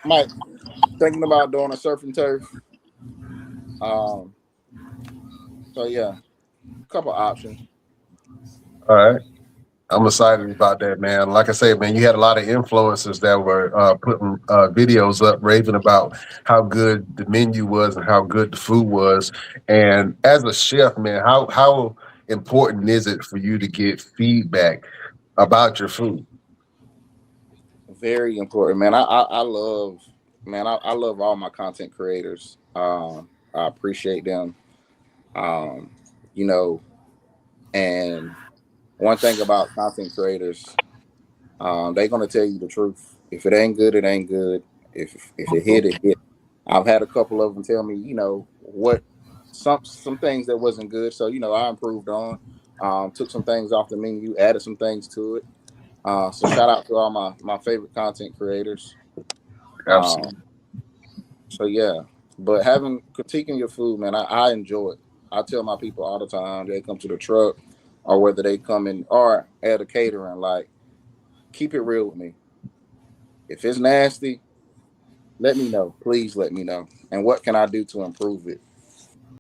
Might thinking about doing a surf and turf. Um, so yeah, couple options. All right. I'm excited about that, man. Like I said, man, you had a lot of influencers that were putting videos up, raving about how good the menu was and how good the food was. And as a chef, man, how important is it for you to get feedback about your food? Very important, man. I love, man. I love all my content creators. I appreciate them. Um, you know, and one thing about content creators, they're gonna tell you the truth. If it ain't good, it ain't good. If it hit, it hit. I've had a couple of them tell me, what some things that wasn't good. So I improved on. Took some things off the menu, added some things to it. So shout out to all my favorite content creators. Um, Absolutely. so yeah, but having critiquing your food, man, I enjoy it. I tell my people all the time they come to the truck, or whether they come in or at a catering, like keep it real with me. If it's nasty, let me know. Please let me know. And what can I do to improve it?